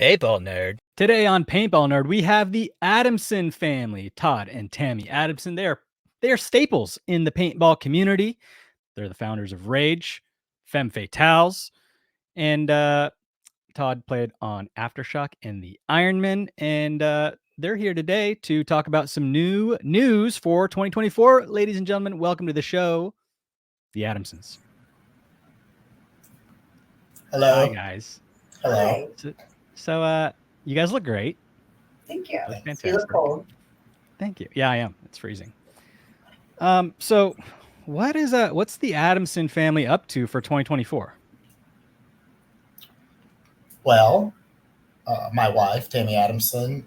Paintball nerd. Today on Paintball Nerd, we have the Adamson family, Todd and Tami Adamson. They're staples in the paintball community. They're the founders of Rage, Femme Fatales, and Todd played on Aftershock and the Ironmen, and they're here today to talk about some new news for 2024. Ladies and gentlemen, welcome to the show, the Adamsons. Hello. Hi, guys. Hello. So you guys look great. Thank you. Look fantastic. You look cold. Thank you. Yeah, I am. It's freezing. So what's the Adamson family up to for 2024? Well, my wife, Tami Adamson,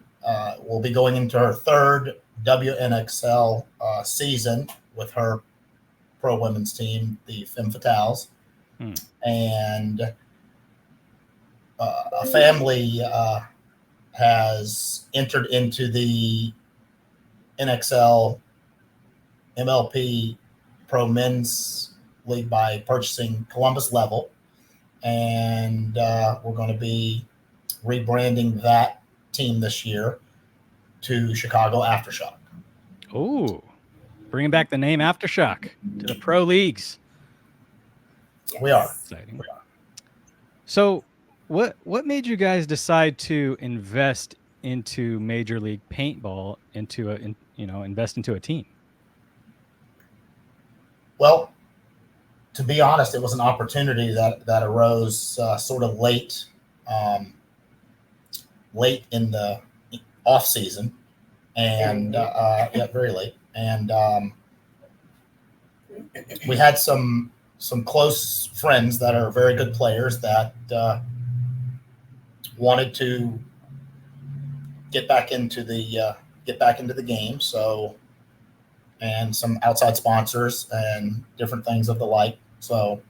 will be going into her third WNXL season with her pro women's team, the Femme Fatales. And a family has entered into the NXL MLP Pro Men's League by purchasing Columbus LVL. And we're going to be rebranding that team this year to Chicago Aftershock. Oh, bringing back the name Aftershock to the pro leagues. Yes. We are. Exciting. So what made you guys decide to invest into Major League Paintball, invest into a team? Well, to be honest, it was an opportunity that arose sort of late in the off season, and very late. And we had some close friends that are very good players that wanted to get back into the game. So, and some outside sponsors and different things of the like. So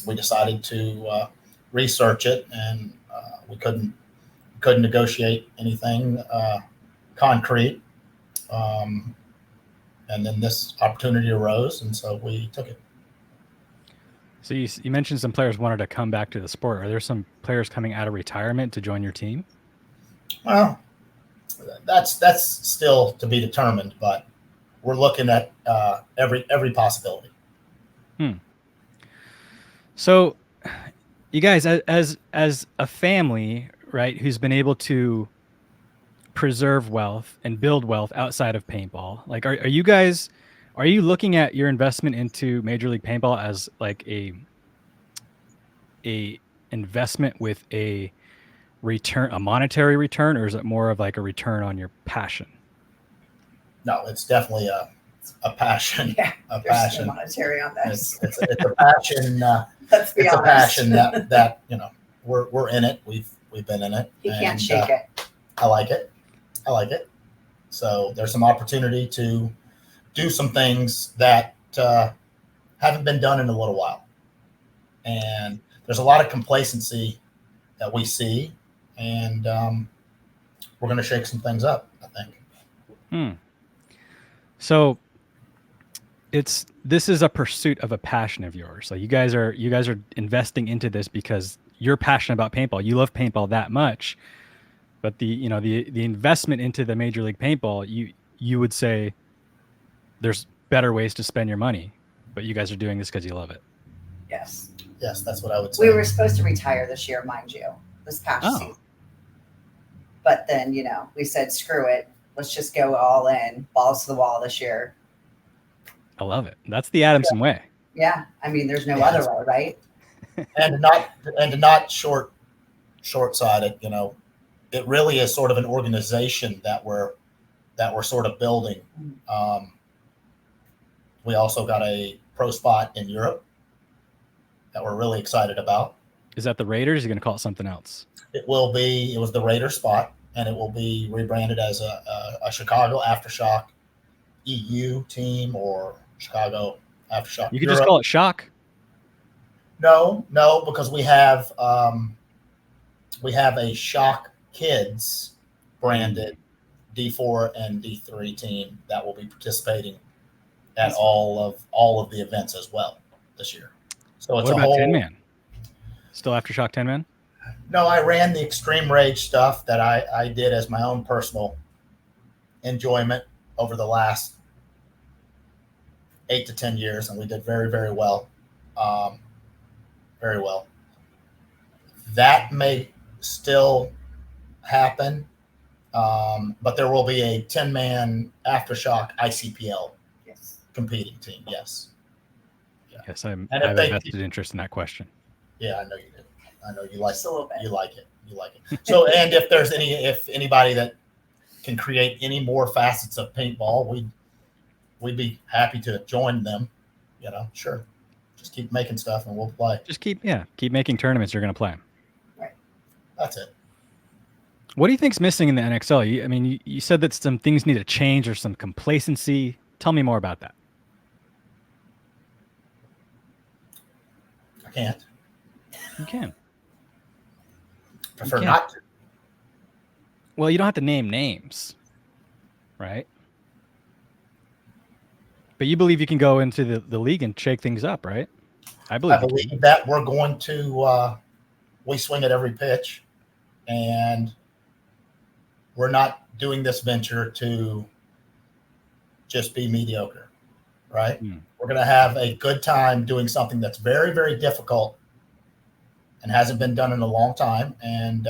we decided to research it, and we couldn't negotiate anything concrete. And then this opportunity arose, and so we took it. So you mentioned some players wanted to come back to the sport. Are there some players coming out of retirement to join your team? Well, that's still to be determined, but we're looking at every possibility. So you guys, as a family, right, who's been able to preserve wealth and build wealth outside of paintball, like are you looking at your investment into Major League Paintball as like a investment with a return, a monetary return, or is it more of like a return on your passion? No, it's definitely a passion. Yeah, a there's passion. no monetary on this. It's a passion. Let's be it's honest. a passion that we're in it. We've been in it. You can't shake it. I like it. So there's some opportunity to do some things that haven't been done in a little while, and there's a lot of complacency that we see, and we're going to shake some things up, I think. So this is a pursuit of a passion of yours. Like you guys are investing into this because you're passionate about paintball. You love paintball that much, but the investment into the Major League Paintball, you would say there's better ways to spend your money, but you guys are doing this because you love it. Yes. Yes, that's what I would say. We were supposed to retire this year, mind you, this past season. But then, we said, screw it. Let's just go all in, balls to the wall this year. I love it. That's the Adamson way. Yeah. I mean, there's no other way, right? and to not short-side it. It really is sort of an organization that we're sort of building. We also got a pro spot in Europe that we're really excited about. Is that the Raiders? You're going to call it something else? It was the Raider spot, and it will be rebranded as a Chicago Aftershock EU team or Chicago Aftershock. You could just call it Shock. No, because we have a Shock Kids branded D4 and D3 team that will be participating at all of the events as well this year. So it's what about 10-man? Still Aftershock 10-man? No, I ran the Extreme Rage stuff that I did as my own personal enjoyment over the last 8 to 10 years, and we did very, very well. Very well. That may still happen, but there will be a 10-man Aftershock ICPL competing team. Yes. Yeah. Yes, I have a vested interest in that question. Yeah, I know you do. I know you like it. You like it. You like it. So, and if anybody that can create any more facets of paintball, we'd be happy to join them. Sure. Just keep making stuff and we'll play. Just keep making tournaments you're going to play. Right. That's it. What do you think's missing in the NXL? You said that some things need to change or some complacency. Tell me more about that. I can't. You can. Prefer not to. Well, you don't have to name names, right? But you believe you can go into the league and shake things up, right? I believe that we're going to we swing at every pitch, and we're not doing this venture to just be mediocre, right? We're going to have a good time doing something that's very, very difficult and hasn't been done in a long time. And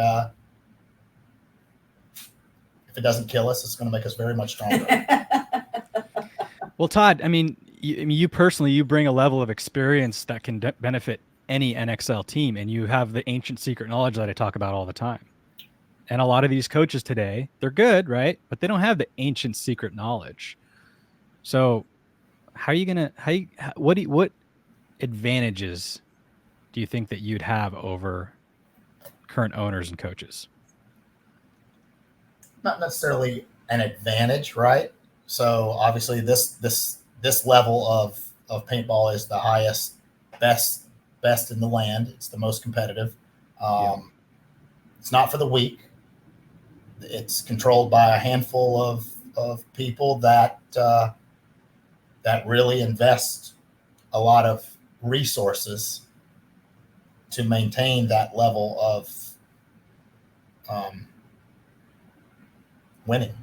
if it doesn't kill us, it's going to make us very much stronger. Well, Todd, you personally, you bring a level of experience that can benefit any NXL team, and you have the ancient secret knowledge that I talk about all the time. And a lot of these coaches today, they're good, right? But they don't have the ancient secret knowledge. So how are you going to, what advantages do you think that you'd have over current owners and coaches? Not necessarily an advantage, right? So obviously this level of paintball is the highest, best in the land. It's the most competitive. It's not for the weak. It's controlled by a handful of people that really invest a lot of resources to maintain that level of winning,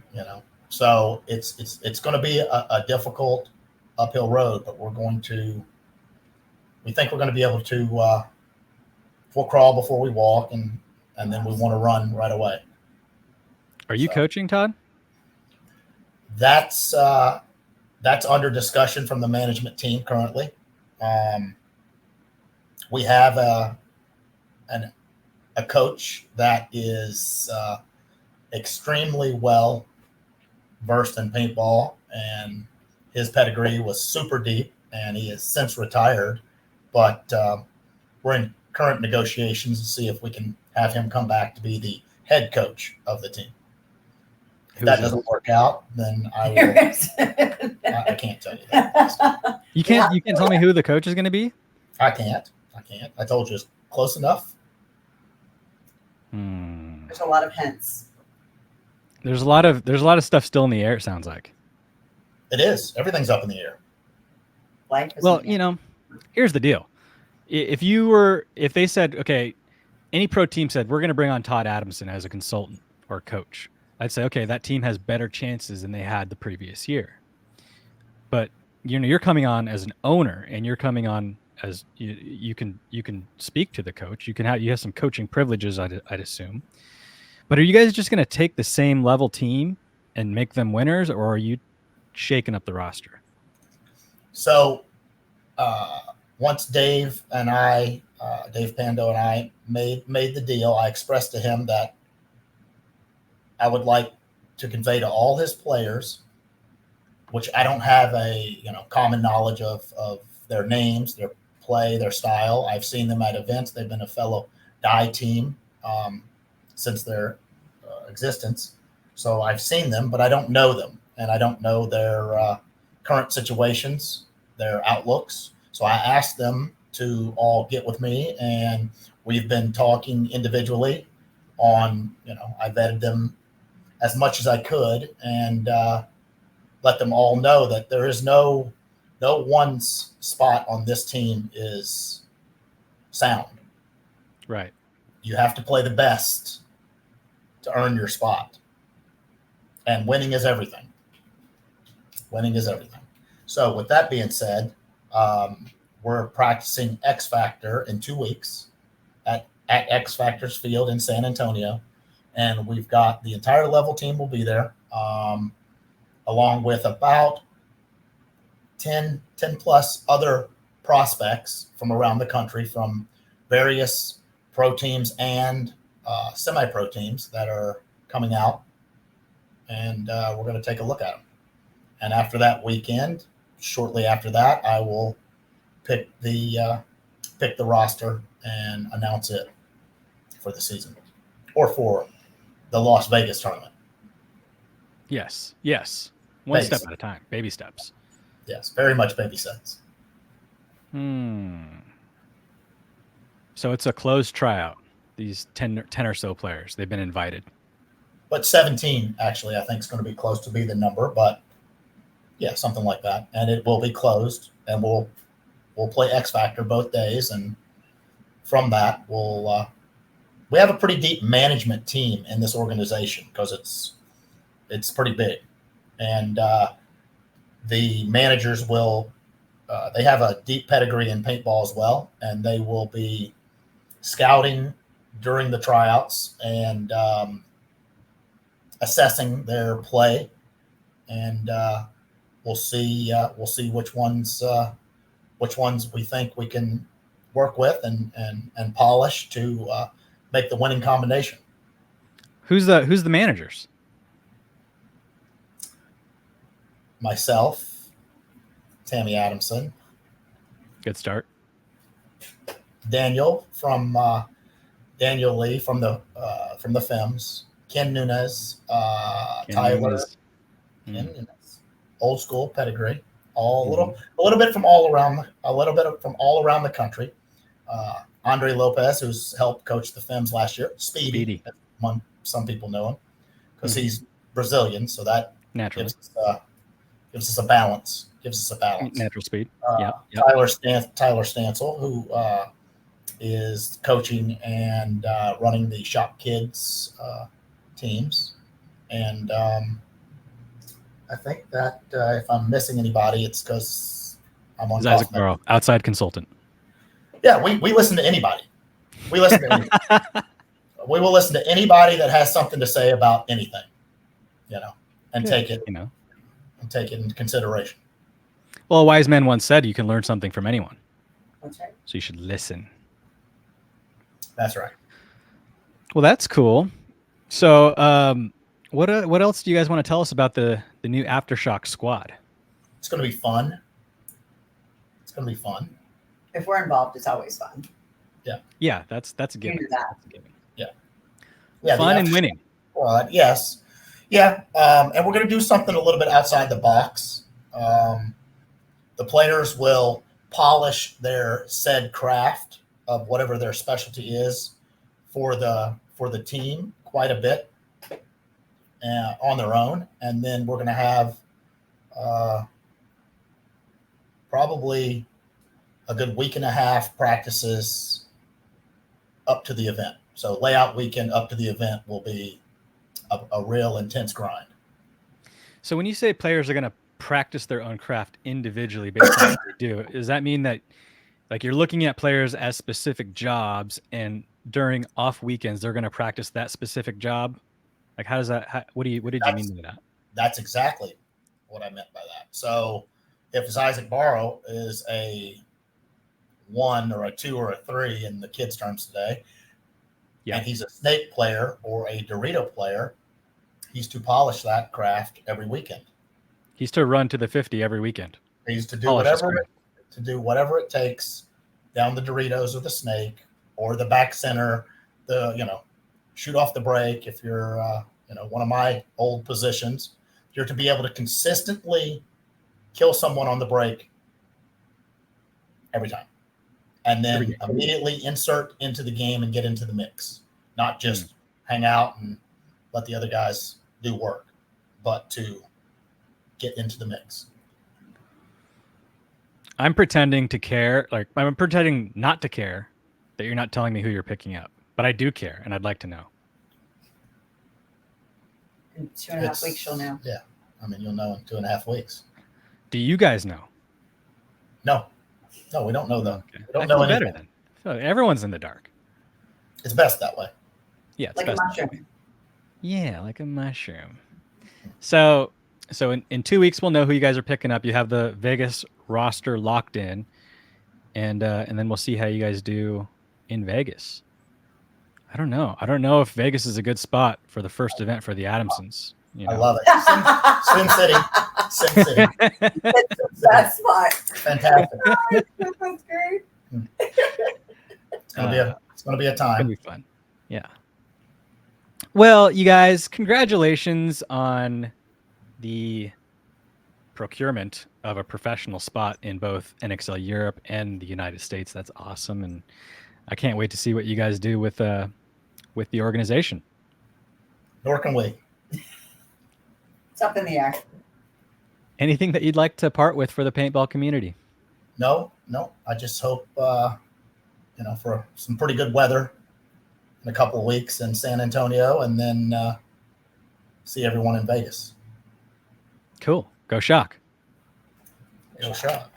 So it's going to be a difficult uphill road, but we think we're going to be able to we'll crawl before we walk, and then we want to run right away. Are you coaching, Todd? That's under discussion from the management team currently. We have a coach that is extremely well versed in paintball, and his pedigree was super deep, and he has since retired. But we're in current negotiations to see if we can have him come back to be the head coach of the team. If that doesn't work out, then I will. I can't tell you that. You can't tell me who the coach is going to be? I can't. I told you it's close enough. There's a lot of hints. There's a lot of stuff still in the air, it sounds like. It is. Everything's up in the air. Well, here's the deal. If they said, okay, any pro team said, we're going to bring on Todd Adamson as a consultant or coach, I'd say, okay, that team has better chances than they had the previous year. But you're coming on as an owner, and you're coming on as you can speak to the coach. You have some coaching privileges, I'd assume. But are you guys just going to take the same level team and make them winners, or are you shaking up the roster? So once Dave Pando and I made the deal, I expressed to him that I would like to convey to all his players, which I don't have a common knowledge of their names, their play, their style. I've seen them at events. They've been a fellow die team since their existence. So I've seen them, but I don't know them, and I don't know their current situations, their outlooks. So I asked them to all get with me, and we've been talking individually on, I vetted them as much as I could, and let them all know that there is no one spot on this team is sound. Right. You have to play the best to earn your spot. And winning is everything. Winning is everything. So with that being said, we're practicing X Factor in 2 weeks at X Factor's field in San Antonio. And we've got the entire level team will be there, along with about 10 plus other prospects from around the country, from various pro teams and semi-pro teams that are coming out. And we're going to take a look at them. And after that weekend, shortly after that, I will pick the roster and announce it for the season or for the Las Vegas tournament. Yes. One step at a time. Baby steps. Yes, very much baby steps. So it's a closed tryout. These 10 or so players, they've been invited. But 17, actually, I think is going to be close to be the number. But yeah, something like that. And it will be closed, and we'll play X Factor both days. And from that, we have a pretty deep management team in this organization because it's pretty big. And the managers will they have a deep pedigree in paintball as well, and they will be scouting during the tryouts and assessing their play, and we'll see which ones we think we can work with and polish to make the winning combination. Who's the managers? Myself, Tami Adamson. Good start. Daniel Lee from the Femmes. Ken Nunez, Tyler. Ken Nunez. Old school pedigree. A little bit from all around the country. Andre Lopez, who's helped coach the Femmes last year. Speedy. Some people know him because he's Brazilian, so that naturally gives us a balance. Natural speed. Tyler Stansel, who is coaching and running the Shop Kids teams. And I think that if I'm missing anybody, it's because I'm on Zyzek Barro, outside consultant. Yeah, we listen to anybody. We listen to anybody. We will listen to anybody that has something to say about anything, and take it into consideration. Well, a wise man once said you can learn something from anyone. That's right. So you should listen. That's right. Well, that's cool. So what else do you guys want to tell us about the new Aftershock squad? It's going to be fun. If we're involved, it's always fun. Yeah, that's a given. You do that. That's a given. Yeah, fun and winning. Squad, yes. Yeah, and we're going to do something a little bit outside the box. The players will polish their said craft of whatever their specialty is for the team quite a bit on their own, and then we're going to have probably a good week and a half practices up to the event. So layout weekend up to the event will be a real intense grind. So when you say players are going to practice their own craft individually based on what they do, does that mean that like you're looking at players as specific jobs, and during off weekends they're going to practice that specific job? Like what did you mean by that? That's exactly what I meant by that. So if Zyzek Barro is a 1 or a 2 or a 3 in the kids' terms today, and he's a snake player or a Dorito player, he's to polish that craft every weekend. He's to run to the 50 every weekend. He's to do whatever it takes down the Doritos or the snake or the back center, shoot off the break. If you're, one of my old positions, you're to be able to consistently kill someone on the break every time. And then immediately insert into the game and get into the mix. Not just hang out and let the other guys do work, but to get into the mix. I'm pretending to care. Like I'm pretending not to care that you're not telling me who you're picking up. but I do care, and I'd like to know. In 2.5 weeks, you'll know. Yeah. I mean, you'll know in 2.5 weeks. Do you guys know? No, we don't know though. Okay. We don't I know feel anything. better then. I feel like everyone's in the dark. It's best that way. Yeah, it's Like a best that mushroom. way. Yeah, like a mushroom. So in 2 weeks we'll know who you guys are picking up. You have the Vegas roster locked in, and then we'll see how you guys do in Vegas. I don't know. I don't know if Vegas is a good spot for the first event for the Adamsons. You know? I love it. Sin City. Sin City. That's smart. Fantastic. That's great. It's gonna be a It's gonna time. be fun. Yeah. Well, you guys, congratulations on the procurement of a professional spot in both NXL Europe and the United States. That's awesome, and I can't wait to see what you guys do with the organization. Nor can we. It's up in the air. Anything that you'd like to part with for the paintball community? No. I just hope for some pretty good weather in a couple of weeks in San Antonio, and then see everyone in Vegas. Cool. Go Shock. Go Shock.